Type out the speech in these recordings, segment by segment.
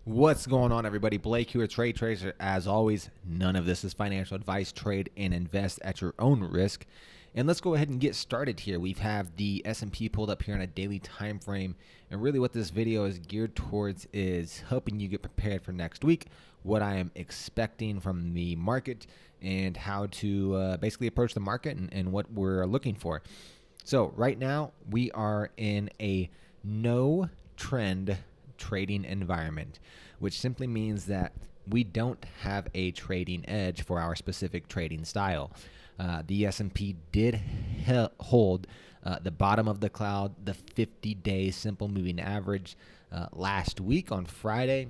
What's going on, everybody? Blake here, Trade Tracer. As always, none of this is financial advice. Trade and invest at your own risk. And let's go ahead and get started here. We have the S&P pulled up here on a daily time frame. And really what this video is geared towards is helping you get prepared for next week, what I am expecting from the market, and how to basically approach the market and what we're looking for. So right now, we are in a no trend trading environment, which simply means that we don't have a trading edge for our specific trading style. The S&P did hold the bottom of the cloud, the 50-day simple moving average last week on Friday.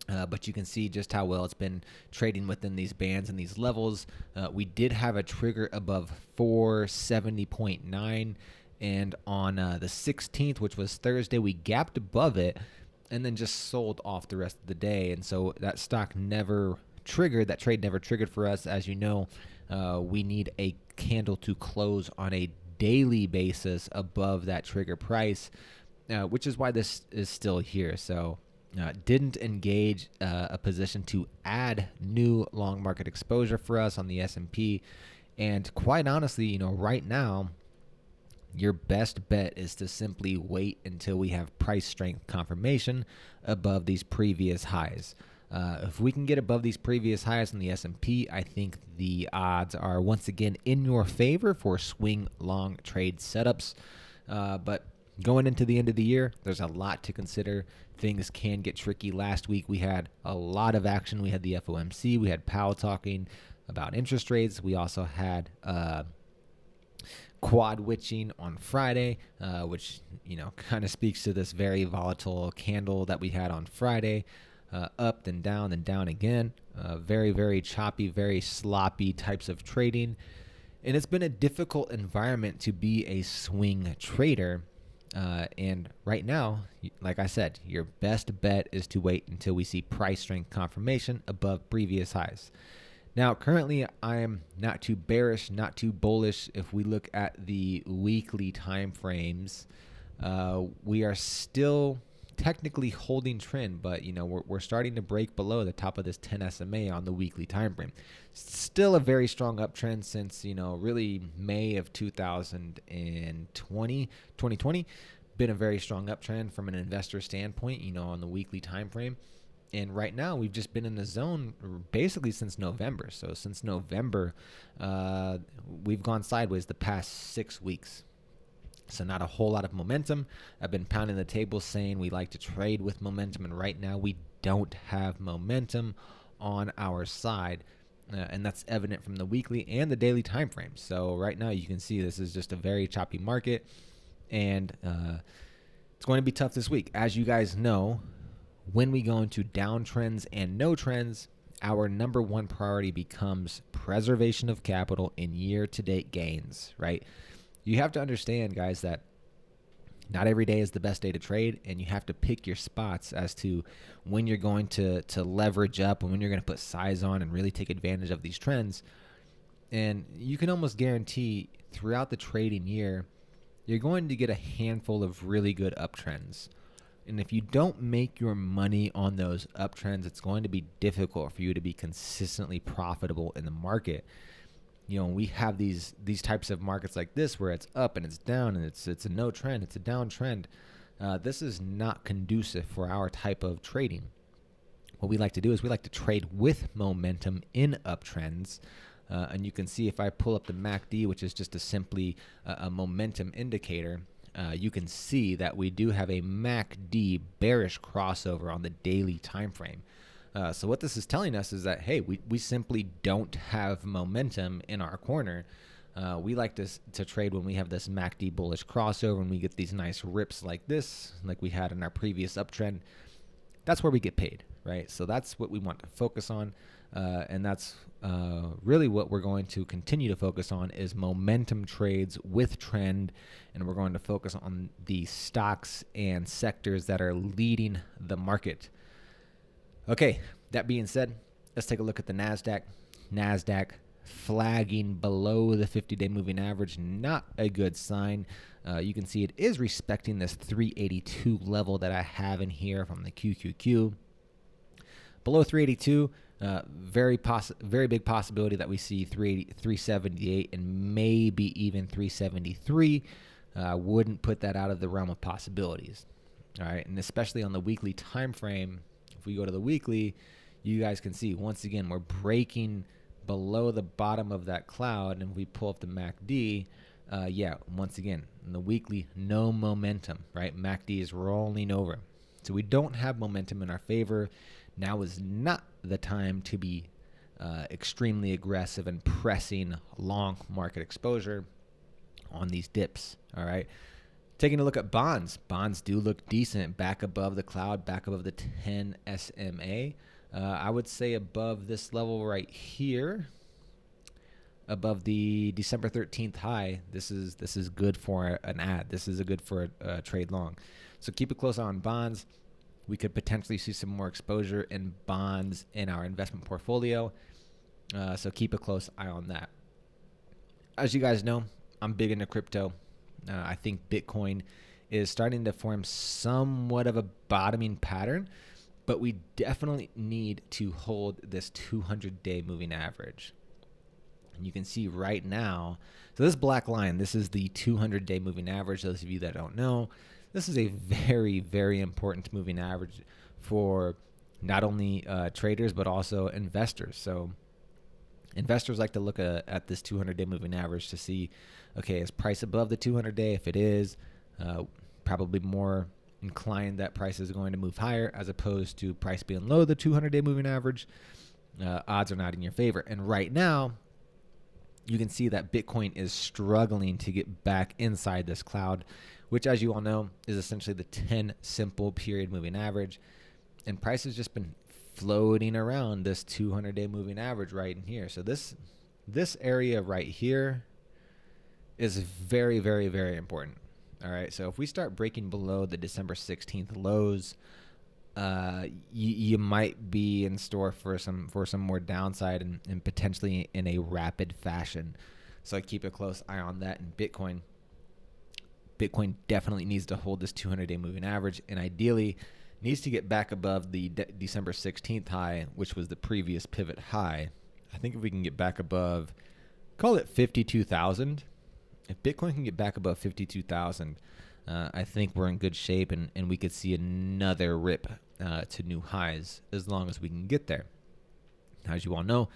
But you can see just how well it's been trading within these bands and these levels. We did have a trigger above 470.9, and on the 16th, which was Thursday, we gapped above it and then just sold off the rest of the day. And so that stock never triggered, that trade never triggered for us. As you know, we need a candle to close on a daily basis above that trigger price, which is why this is still here. So didn't engage a position to add new long market exposure for us on the S&P. And quite honestly, right now, your best bet is to simply wait until we have price strength confirmation above these previous highs. If we can get above these previous highs on the S&P, I think the odds are once again in your favor for swing long trade setups. But going into the end of the year, there's a lot to consider. Things can get tricky. Last week, we had a lot of action. We had the FOMC. We had Powell talking about interest rates. We also had quad witching on Friday, which kind of speaks to this very volatile candle that we had on Friday, up and down again. Very, very choppy, very sloppy types of trading. And it's been a difficult environment to be a swing trader. And right now, like I said, your best bet is to wait until we see price strength confirmation above previous highs. Now, currently, I am not too bearish, not too bullish. If we look at the weekly time frames, we are still technically holding trend, but we're starting to break below the top of this 10 SMA on the weekly time frame. Still a very strong uptrend since really May of 2020, been a very strong uptrend from an investor standpoint, on the weekly time frame. And right now, we've just been in the zone basically since November. So since November, we've gone sideways the past 6 weeks. So not a whole lot of momentum. I've been pounding the table saying we like to trade with momentum. And right now, we don't have momentum on our side. And that's evident from the weekly and the daily time frames. So right now, you can see this is just a very choppy market. And it's going to be tough this week. As you guys know, when we go into downtrends and no trends, our number one priority becomes preservation of capital and year-to-date gains, right? You have to understand, guys, that not every day is the best day to trade, and you have to pick your spots as to when you're going to leverage up and when you're going to put size on and really take advantage of these trends. And you can almost guarantee throughout the trading year, you're going to get a handful of really good uptrends. And if you don't make your money on those uptrends, it's going to be difficult for you to be consistently profitable in the market. We have these types of markets like this where it's up and it's down and it's a no trend, it's a downtrend. This is not conducive for our type of trading. What we like to do is we like to trade with momentum in uptrends. And you can see if I pull up the MACD, which is just simply a momentum indicator, you can see that we do have a MACD bearish crossover on the daily time frame. So what this is telling us is that, hey, we simply don't have momentum in our corner. We like to trade when we have this MACD bullish crossover and we get these nice rips like this, like we had in our previous uptrend. That's where we get paid, right? So that's what we want to focus on. And that's really what we're going to continue to focus on is momentum trades with trend. And we're going to focus on the stocks and sectors that are leading the market. Okay, that being said, let's take a look at the Nasdaq. Nasdaq flagging below the 50-day moving average, not a good sign. You can see it is respecting this 382 level that I have in here from the QQQ. below 382, very big possibility that we see 380, 378, and maybe even 373. Wouldn't put that out of the realm of possibilities. All right, and especially on the weekly time frame, if we go to the weekly, you guys can see once again we're breaking below the bottom of that cloud, and if we pull up the MACD, once again in the weekly, no momentum, right? MACD is rolling over, so we don't have momentum in our favor. Now is not the time to be extremely aggressive and pressing long market exposure on these dips. All right. Taking a look at bonds. Bonds do look decent, back above the cloud, back above the 10 SMA. I would say above this level right here, above the December 13th high. This is good for an ad. This is good for a trade long. So keep a close eye on bonds. We could potentially see some more exposure in bonds in our investment portfolio. So keep a close eye on that. As you guys know, I'm big into crypto. I think Bitcoin is starting to form somewhat of a bottoming pattern, but we definitely need to hold this 200-day moving average. And you can see right now, so this black line, this is the 200-day moving average. Those of you that don't know, this is a very, very important moving average for not only traders, but also investors. So investors like to look at this 200-day moving average to see, okay, is price above the 200-day? If it is, probably more inclined that price is going to move higher, as opposed to price being low the 200-day moving average. Odds are not in your favor. And right now, you can see that Bitcoin is struggling to get back inside this cloud, which, as you all know, is essentially the 10 simple period moving average. And price has just been floating around this 200-day moving average right in here. So this area right here is very, very, very important. All right. So if we start breaking below the December 16th lows, you might be in store for some more downside and potentially in a rapid fashion. So keep a close eye on that. And Bitcoin definitely needs to hold this 200-day moving average, and ideally needs to get back above the December 16th high, which was the previous pivot high. I think if we can get back above, call it 52,000. If Bitcoin can get back above 52,000, I think we're in good shape, and we could see another rip to new highs as long as we can get there. As you all know,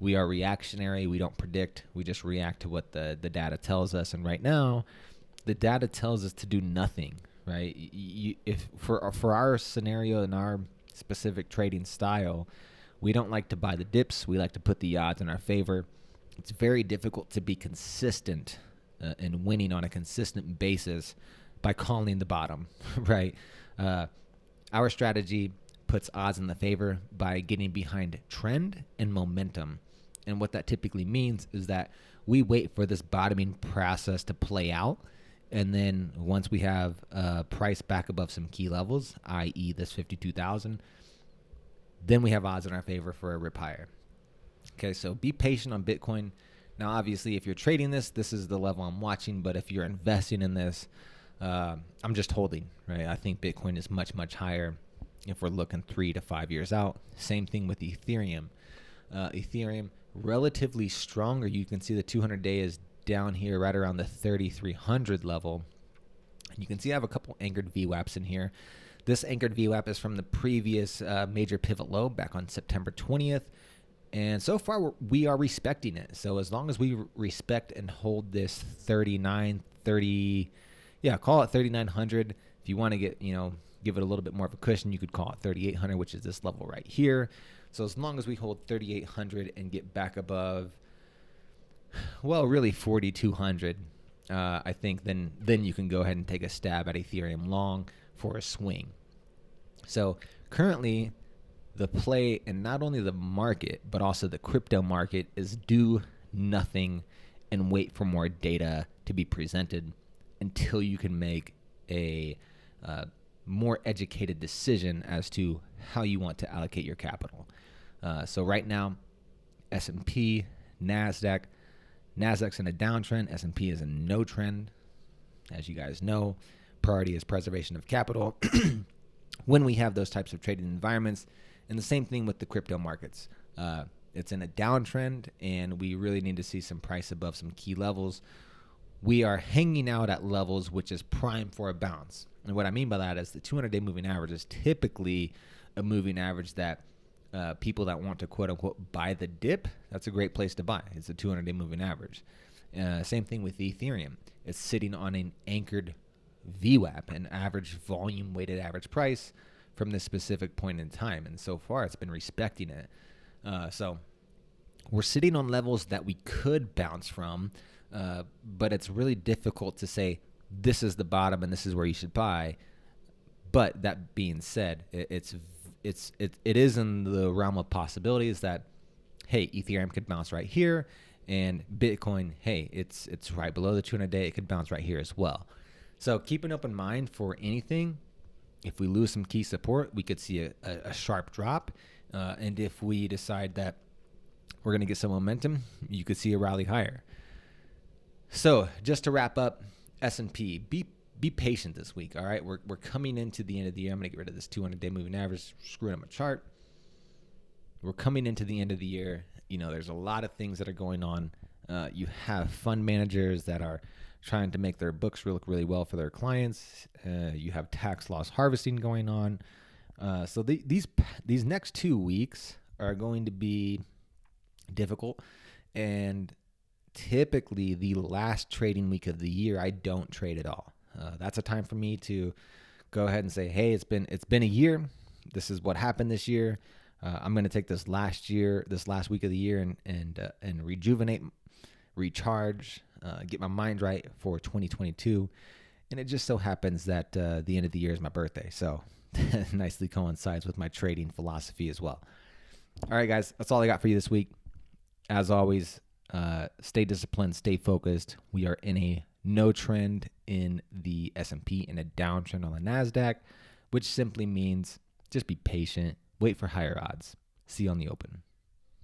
we are reactionary. We don't predict. We just react to what the data tells us. And right now, the data tells us to do nothing, right? If for our scenario and our specific trading style, we don't like to buy the dips. We like to put the odds in our favor. It's very difficult to be consistent and winning on a consistent basis by calling the bottom, right? Our strategy puts odds in the favor by getting behind trend and momentum. And what that typically means is that we wait for this bottoming process to play out. And then once we have price back above some key levels, i.e. this 52,000, then we have odds in our favor for a rip higher. Okay, so be patient on Bitcoin. Now, obviously, if you're trading this is the level I'm watching. But if you're investing in this, I'm just holding, right? I think Bitcoin is much, much higher if we're looking 3 to 5 years out. Same thing with Ethereum. Ethereum, relatively stronger. You can see the 200-day is down here right around the 3,300 level. You can see I have a couple anchored VWAPs in here. This anchored VWAP is from the previous major pivot low back on September 20th. And so far, we are respecting it. So as long as we respect and hold this 30, call it 3,900. If you want to get, give it a little bit more of a cushion, you could call it 3,800, which is this level right here. So as long as we hold 3,800 and get back above, well, really 4,200, I think then you can go ahead and take a stab at Ethereum long for a swing. So currently, the play in not only the market, but also the crypto market is do nothing and wait for more data to be presented until you can make a more educated decision as to how you want to allocate your capital. So right now, S&P, Nasdaq, Nasdaq's in a downtrend, S&P is in no trend. As you guys know, priority is preservation of capital. When we have those types of trading environments, And the same thing with the crypto markets. It's in a downtrend, and we really need to see some price above some key levels. We are hanging out at levels which is prime for a bounce. And what I mean by that is the 200-day moving average is typically a moving average that people that want to quote unquote buy the dip, that's a great place to buy. It's a 200-day moving average. Same thing with Ethereum. It's sitting on an anchored VWAP, an average volume weighted average price from this specific point in time. And so far it's been respecting it. So we're sitting on levels that we could bounce from, but it's really difficult to say this is the bottom and this is where you should buy. But that being said, it is in the realm of possibilities that, hey, Ethereum could bounce right here, and Bitcoin, hey, it's right below the 200-day. It could bounce right here as well. So keep an open mind for anything. If we lose some key support, we could see a sharp drop. And if we decide that we're going to get some momentum, you could see a rally higher. So just to wrap up, S&P, be patient this week, all right? We're coming into the end of the year. I'm going to get rid of this 200-day moving average, screwing up my chart. We're coming into the end of the year. You know, there's a lot of things that are going on. You have fund managers that are trying to make their books look really well for their clients. You have tax loss harvesting going on. So these next 2 weeks are going to be difficult, and typically the last trading week of the year, I don't trade at all. That's a time for me to go ahead and say, hey, it's been a year. This is what happened this year. I'm going to take this last week of the year and rejuvenate, recharge, get my mind right for 2022. And it just so happens that the end of the year is my birthday. So nicely coincides with my trading philosophy as well. All right, guys, that's all I got for you this week. As always, stay disciplined, stay focused. We are in a no trend in the S&P and a downtrend on the Nasdaq, which simply means just be patient, wait for higher odds. See you on the open.